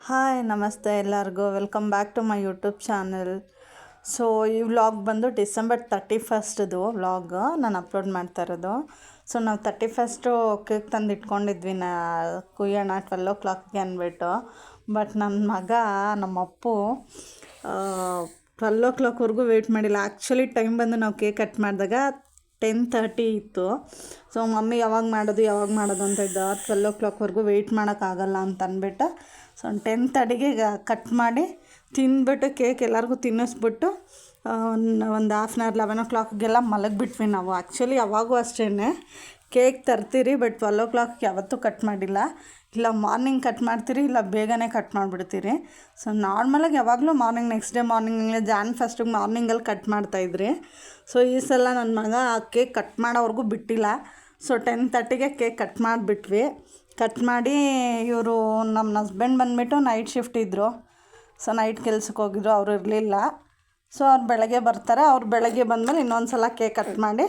Hi ನಮಸ್ತೆ ಎಲ್ಲರಿಗೂ welcome back to my YouTube channel. So ಈ ವ್ಲಾಗ್ ಬಂದು ಡಿಸೆಂಬರ್ 31ದು ವ್ಲಾಗ್ ನಾನು ಅಪ್ಲೋಡ್ ಮಾಡ್ತಾ ಇರೋದು. ಸೊ ನಾವು 31 ಕೇಕ್ ತಂದು ಇಟ್ಕೊಂಡಿದ್ವಿ ಕುಯ್ಯೋಣ 12 o'clock ಅಂದ್ಬಿಟ್ಟು. ಬಟ್ ನನ್ನ ಮಗ ನಮ್ಮ ಅಪ್ಪು 12 o'clock ವೆಯ್ಟ್ ಮಾಡಿಲ್ಲ. ಆ್ಯಕ್ಚುಲಿ ಟೈಮ್ ಬಂದು ನಾವು ಕೇಕ್ ಕಟ್ ಮಾಡಿದಾಗ 10:30 ಇತ್ತು. ಸೊ ಮಮ್ಮಿ ಯಾವಾಗ ಮಾಡೋದು ಅಂತ ಇದ್ದ. 12 o'clock ವೆಯ್ಟ್ ಮಾಡೋಕ್ಕಾಗಲ್ಲ ಅಂತ ಅಂದ್ಬಿಟ್ಟು ಸೊ 10:30ಗೆ ಕಟ್ ಮಾಡಿ ತಿಂದ್ಬಿಟ್ಟು ಕೇಕ್ ಎಲ್ಲರಿಗೂ ತಿನ್ನಿಸ್ಬಿಟ್ಟು ಒಂದು ಹಾಫ್ ಆನ್ ಅವರ್ 11 o'clockಗೆಲ್ಲ ಮಲಗಿಬಿಟ್ವಿ ನಾವು. ಆ್ಯಕ್ಚುಲಿ ಯಾವಾಗೂ ಅಷ್ಟೇ ಕೇಕ್ ತರ್ತೀರಿ, ಬಟ್ 12 o'clock ಯಾವತ್ತೂ ಕಟ್ ಮಾಡಿಲ್ಲ. ಇಲ್ಲ ಮಾರ್ನಿಂಗ್ ಕಟ್ ಮಾಡ್ತೀರಿ, ಇಲ್ಲ ಬೇಗನೆ ಕಟ್ ಮಾಡಿಬಿಡ್ತೀರಿ. ಸೊ ನಾರ್ಮಲಾಗಿ ಯಾವಾಗಲೂ ಮಾರ್ನಿಂಗ್ ನೆಕ್ಸ್ಟ್ ಡೇ ಮಾರ್ನಿಂಗಲ್ಲೇ Jan 1 ಮಾರ್ನಿಂಗಲ್ಲಿ ಕಟ್ ಮಾಡ್ತಾಯಿದ್ರಿ. ಸೊ ಈ ಸಲ ನನ್ನ ಮಗ ಆ ಕೇಕ್ ಕಟ್ ಮಾಡೋವರೆಗೂ ಬಿಟ್ಟಿಲ್ಲ. ಸೊ 10:30ಗೆ ಕೇಕ್ ಕಟ್ ಮಾಡಿಬಿಟ್ವಿ. ಕಟ್ ಮಾಡಿ ಇವರು ನಮ್ಮ ಹಸ್ಬೆಂಡ್ ಬಂದುಬಿಟ್ಟು ನೈಟ್ ಶಿಫ್ಟ್ ಇದ್ದರು. ಸೊ ನೈಟ್ ಕೆಲ್ಸಕ್ಕೆ ಹೋಗಿದ್ರು, ಅವರು ಇರಲಿಲ್ಲ. ಸೊ ಅವ್ರು ಬೆಳಗ್ಗೆ ಬರ್ತಾರೆ. ಅವ್ರು ಬೆಳಗ್ಗೆ ಬಂದಮೇಲೆ ಇನ್ನೊಂದು ಸಲ ಕೇಕ್ ಕಟ್ ಮಾಡಿ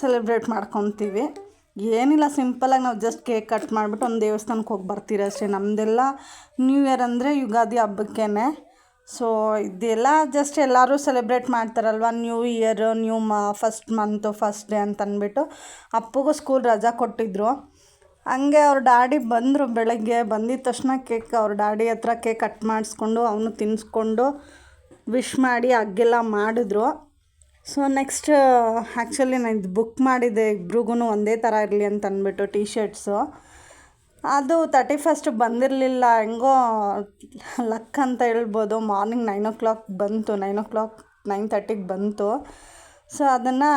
ಸೆಲೆಬ್ರೇಟ್ ಮಾಡ್ಕೊತೀವಿ. ಏನಿಲ್ಲ, ಸಿಂಪಲಾಗಿ ನಾವು ಜಸ್ಟ್ ಕೇಕ್ ಕಟ್ ಮಾಡಿಬಿಟ್ಟು ಒಂದು ದೇವಸ್ಥಾನಕ್ಕೆ ಹೋಗಿ ಬರ್ತೀರಿ ಅಷ್ಟೇ. ನಮ್ಮದೆಲ್ಲ ನ್ಯೂ ಇಯರ್ ಅಂದರೆ ಯುಗಾದಿ ಹಬ್ಬಕ್ಕೇ. ಸೊ ಇದೆಲ್ಲ ಜಸ್ಟ್ ಎಲ್ಲರೂ ಸೆಲೆಬ್ರೇಟ್ ಮಾಡ್ತಾರಲ್ವ, new year, first month first day ಅಂತ ಅಂದ್ಬಿಟ್ಟು. ಅಪ್ಪಗೂ ಸ್ಕೂಲ್ ರಜಾ ಕೊಟ್ಟಿದ್ದರು. ಹಂಗೆ ಅವ್ರ ಡ್ಯಾಡಿ ಬಂದರು. ಬೆಳಗ್ಗೆ ಬಂದಿದ್ದ ತಕ್ಷಣ ಕೇಕ್ ಅವ್ರ ಡ್ಯಾಡಿ ಹತ್ರ ಕೇಕ್ ಕಟ್ ಮಾಡಿಸ್ಕೊಂಡು ಅವನು ತಿನ್ನಿಸ್ಕೊಂಡು ವಿಶ್ ಮಾಡಿ ಹಗ್ಗೆಲ್ಲ ಮಾಡಿದ್ರು. ಸೊ ನೆಕ್ಸ್ಟ್ ಆ್ಯಕ್ಚುಲಿ ನಾನು ಇದು ಬುಕ್ ಮಾಡಿದ್ದೆ ಇಬ್ರಿಗೂ ಒಂದೇ ಥರ ಇರಲಿ ಅಂತ ಅಂದ್ಬಿಟ್ಟು ಟೀ ಶರ್ಟ್ಸು. ಅದು 31 ಬಂದಿರಲಿಲ್ಲ, ಹೆಂಗೋ ಲಕ್ ಅಂತ ಹೇಳ್ಬೋದು. ಮಾರ್ನಿಂಗ್ 9 o'clock ಬಂತು, 9:30ಗೆ ಬಂತು. ಸೊ ಅದನ್ನು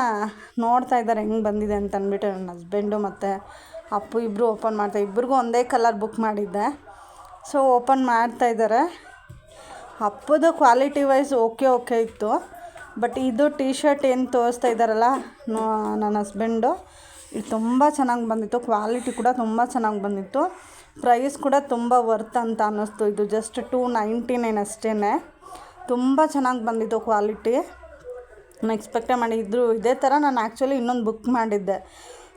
ನೋಡ್ತಾ ಇದ್ದಾರೆ ಹೆಂಗೆ ಬಂದಿದೆ ಅಂತ ಅಂದ್ಬಿಟ್ಟು ನನ್ನ ಹಸ್ಬೆಂಡು ಮತ್ತು ಅಪ್ಪು ಇಬ್ಬರು ಓಪನ್ ಮಾಡ್ತಾರೆ. ಇಬ್ರಿಗೂ ಒಂದೇ ಕಲರ್ ಬುಕ್ ಮಾಡಿದ್ದೆ. ಸೊ ಓಪನ್ ಮಾಡ್ತಾಯಿದ್ದಾರೆ. ಅಪ್ಪದು ಕ್ವಾಲಿಟಿ ವೈಸ್ ಓಕೆ ಇತ್ತು. ಬಟ್ ಇದು ಟೀ ಶರ್ಟ್ ಏನು ತೋರಿಸ್ತಾ ಇದ್ದಾರಲ್ಲ ನನ್ನ ಹಸ್ಬೆಂಡು, ಇದು ತುಂಬ ಚೆನ್ನಾಗಿ ಬಂದಿತ್ತು. ಕ್ವಾಲಿಟಿ ಕೂಡ ತುಂಬ ಚೆನ್ನಾಗಿ ಬಂದಿತ್ತು. ಪ್ರೈಸ್ ಕೂಡ ತುಂಬ ವರ್ತ್ ಅಂತ ಅನ್ನಿಸ್ತು. ಇದು ಜಸ್ಟ್ 299 ಅಷ್ಟೇ. ತುಂಬ ಚೆನ್ನಾಗಿ ಬಂದಿತ್ತು ಕ್ವಾಲಿಟಿ. ನಾನು ಎಕ್ಸ್ಪೆಕ್ಟೇ ಮಾಡಿದ್ರು ಇದೇ ಥರ. ನಾನು ಆ್ಯಕ್ಚುಲಿ ಇನ್ನೊಂದು ಬುಕ್ ಮಾಡಿದ್ದೆ.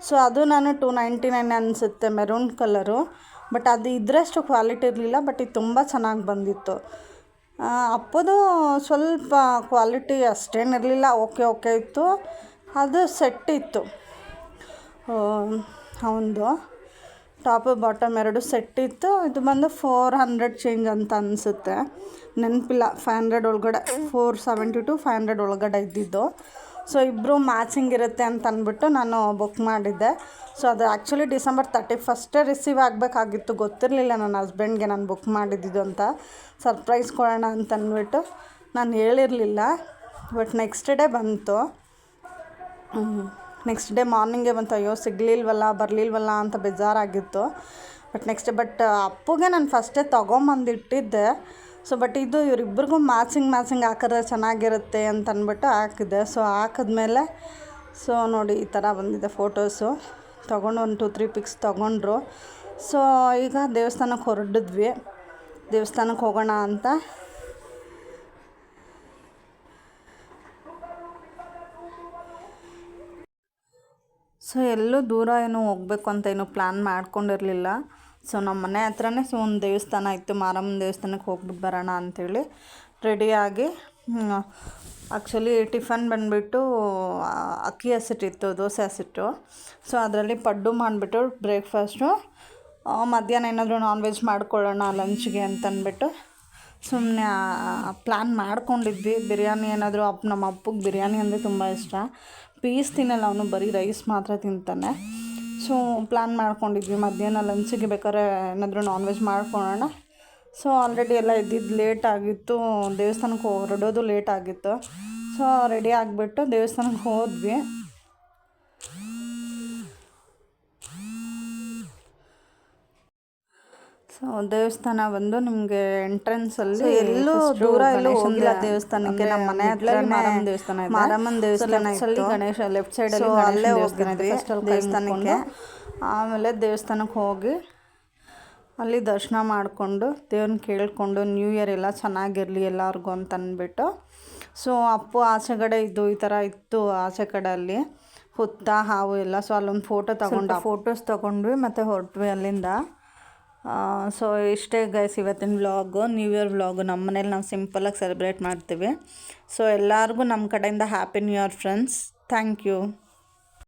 ಸೊ ಅದು ನಾನು 299 ಅನಿಸುತ್ತೆ, ಮೆರೂನ್ ಕಲರು. ಬಟ್ ಅದು ಇದರಷ್ಟು ಕ್ವಾಲಿಟಿ ಇರಲಿಲ್ಲ. ಬಟ್ ಇದು ತುಂಬ ಚೆನ್ನಾಗಿ ಬಂದಿತ್ತು. ಅಪ್ಪದು ಸ್ವಲ್ಪ ಕ್ವಾಲಿಟಿ ಅಷ್ಟೇನಿರಲಿಲ್ಲ, ಓಕೆ ಇತ್ತು. ಅದು ಸೆಟ್ ಇತ್ತು. ಅವನದು ಟಾಪು ಬಾಟಮ್ ಎರಡು ಸೆಟ್ ಇತ್ತು. ಇದು ಬಂದು 400 ಚೇಂಜ್ ಅಂತ ಅನಿಸುತ್ತೆ, ನೆನಪಿಲ್ಲ. 500 ಒಳಗಡೆ, 470 to 500 ಒಳಗಡೆ ಇದ್ದಿದ್ದು. ಸೊ ಇಬ್ಬರು ಮ್ಯಾಚಿಂಗ್ ಇರುತ್ತೆ ಅಂತ ಅಂದ್ಬಿಟ್ಟು ನಾನು ಬುಕ್ ಮಾಡಿದ್ದೆ. ಸೊ ಅದು ಆ್ಯಕ್ಚುಲಿ ಡಿಸೆಂಬರ್ 31 ರಿಸೀವ್ ಆಗಬೇಕಾಗಿತ್ತು. ಗೊತ್ತಿರಲಿಲ್ಲ ನನ್ನ ಹಸ್ಬೆಂಡ್ಗೆ ನಾನು ಬುಕ್ ಮಾಡಿದ್ದಿದ್ದು ಅಂತ. ಸರ್ಪ್ರೈಸ್ ಕೊಡೋಣ ಅಂತ ಅಂದ್ಬಿಟ್ಟು ನಾನು ಹೇಳಿರಲಿಲ್ಲ. ಬಟ್ ನೆಕ್ಸ್ಟ್ ಡೇ ಬಂತು. ನೆಕ್ಸ್ಟ್ ಡೇ ಮಾರ್ನಿಂಗೇ ಬಂತು. ಅಯ್ಯೋ ಬರಲಿಲ್ವಲ್ಲ ಅಂತ ಬೇಜಾರಾಗಿತ್ತು. ಬಟ್ ಅಪ್ಪುಗೆ ನಾನು ಫಸ್ಟೇ ತೊಗೊಂಬಂದಿಟ್ಟಿದ್ದೆ. ಸೊ ಬಟ್ ಇದು ಇವರಿಬ್ಬರಿಗೂ ಮ್ಯಾಚಿಂಗ್ ಹಾಕಿದ್ರೆ ಚೆನ್ನಾಗಿರುತ್ತೆ ಅಂತ ಅಂದ್ಬಿಟ್ಟು ಹಾಕಿದೆ. ಸೊ ಹಾಕಿದ್ಮೇಲೆ ಸೊ ನೋಡಿ ಈ ಥರ ಬಂದಿದೆ ಫೋಟೋಸು. ತೊಗೊಂಡು 1-2-3 ಪಿಕ್ಸ್ ತೊಗೊಂಡ್ರು. ಸೊ ಈಗ ದೇವಸ್ಥಾನಕ್ಕೆ ಹೊರಡಿದ್ವಿ. ದೇವಸ್ಥಾನಕ್ಕೆ ಹೋಗೋಣ ಅಂತ. ಸೊ ಎಲ್ಲೂ ದೂರ ಏನೂ ಹೋಗಬೇಕು ಅಂತ ಏನೂ ಪ್ಲ್ಯಾನ್ ಮಾಡ್ಕೊಂಡಿರಲಿಲ್ಲ. ಸೊ ನಮ್ಮ ಮನೆ ಹತ್ರನೇ ಒಂದು ದೇವಸ್ಥಾನ ಇತ್ತು, ಮಾರಮ್ಮನ ದೇವಸ್ಥಾನಕ್ಕೆ ಹೋಗ್ಬಿಟ್ಟು ಬರೋಣ ಅಂಥೇಳಿ ರೆಡಿಯಾಗಿ. ಆ್ಯಕ್ಚುಲಿ ಟಿಫನ್ ಬಂದುಬಿಟ್ಟು ಅಕ್ಕಿ ಹಸಿಟ್ಟಿತ್ತು, ದೋಸೆ ಹಸಿಟ್ಟು. ಸೊ ಅದರಲ್ಲಿ ಪಡ್ಡು ಮಾಡಿಬಿಟ್ಟು ಬ್ರೇಕ್ಫಾಸ್ಟು. ಮಧ್ಯಾಹ್ನ ಏನಾದರೂ ನಾನ್ ವೆಜ್ ಮಾಡ್ಕೊಳ್ಳೋಣ ಲಂಚ್ಗೆ ಅಂತಂದ್ಬಿಟ್ಟು ಸುಮ್ಮನೆ ಪ್ಲ್ಯಾನ್ ಮಾಡ್ಕೊಂಡಿದ್ವಿ. ಬಿರಿಯಾನಿ ಏನಾದರೂ ನಮ್ಮ ಅಪ್ಪಗೆ ಬಿರಿಯಾನಿ ಅಂದರೆ ತುಂಬ ಇಷ್ಟ. ಪೀಸ್ ತಿನ್ನಲ್ಲ ಅವನು, ಬರೀ ರೈಸ್ ಮಾತ್ರ ತಿಂತಾನೆ. ಸೊ ಪ್ಲ್ಯಾನ್ ಮಾಡ್ಕೊಂಡಿದ್ವಿ ಮಧ್ಯಾಹ್ನ ಲಂಚಿಗೆ ಬೇಕಾದ್ರೆ ಏನಾದರೂ ನಾನ್ ವೆಜ್ ಮಾಡ್ಕೊಳ್ಳೋಣ. ಸೊ ಆಲ್ರೆಡಿ ಎಲ್ಲ ಇದ್ದಿದ್ದು ಲೇಟ್ ಆಗಿತ್ತು, ದೇವಸ್ಥಾನಕ್ಕೆ ಹೊರಡೋದು ಲೇಟ್ ಆಗಿತ್ತು. ಸೊ ರೆಡಿ ಆಗಿಬಿಟ್ಟು ದೇವಸ್ಥಾನಕ್ಕೆ ಹೋದ್ವಿ. ಸೊ ದೇವಸ್ಥಾನ ಬಂದು ನಿಮಗೆ ಎಂಟ್ರೆನ್ಸಲ್ಲಿ ಎಲ್ಲೂ ದೂರ ಎಲ್ಲೂ ಹೋಗಿಲ್ಲ ದೇವಸ್ಥಾನಕ್ಕೆ. ನಮ್ಮ ಮನೆ ಹತ್ರ ಮಾರಮ್ಮನ ದೇವಸ್ಥಾನ ಇತ್ತು. ಗಣೇಶ ಲೆಫ್ಟ್ ಸೈಡಲ್ಲಿ ಅಲ್ಲೇ ಹೋಗ್ತಿದ್ವಿ ದೇವಸ್ಥಾನಕ್ಕೆ. ಆಮೇಲೆ ದೇವಸ್ಥಾನಕ್ಕೆ ಹೋಗಿ ಅಲ್ಲಿ ದರ್ಶನ ಮಾಡಿಕೊಂಡು ದೇವ್ರನ್ನ ಕೇಳಿಕೊಂಡು ನ್ಯೂ ಇಯರ್ ಎಲ್ಲ ಚೆನ್ನಾಗಿರಲಿ ಎಲ್ಲರಿಗೂ ಅಂತ ಅಂದ್ಬಿಟ್ಟು. ಸೊ ಅಪ್ಪು ಆಚೆಗಡೆ ಈ ಥರ ಇತ್ತು ಆಚೆ ಕಡೆ ಅಲ್ಲಿ ಹುತ್ತ ಹಾವು ಎಲ್ಲ. ಸೊ ಅಲ್ಲೊಂದು ಫೋಟೋಸ್ ತೊಗೊಂಡ್ವಿ ಮತ್ತು ಹೊರಟ್ವಿ ಅಲ್ಲಿಂದ. ಸೊ ಇಷ್ಟೇ ಗೈಸ್ ಇವತ್ತಿನ ವ್ಲಾಗು, ನ್ಯೂ ಇಯರ್ ವ್ಲಾಗು. ನಮ್ಮ ಮನೇಲಿ ನಾವು ಸಿಂಪಲಾಗಿ ಸೆಲೆಬ್ರೇಟ್ ಮಾಡ್ತೀವಿ. ಸೊ ಎಲ್ಲರಿಗೂ ನಮ್ಮ ಕಡೆಯಿಂದ happy new year friends. Thank you.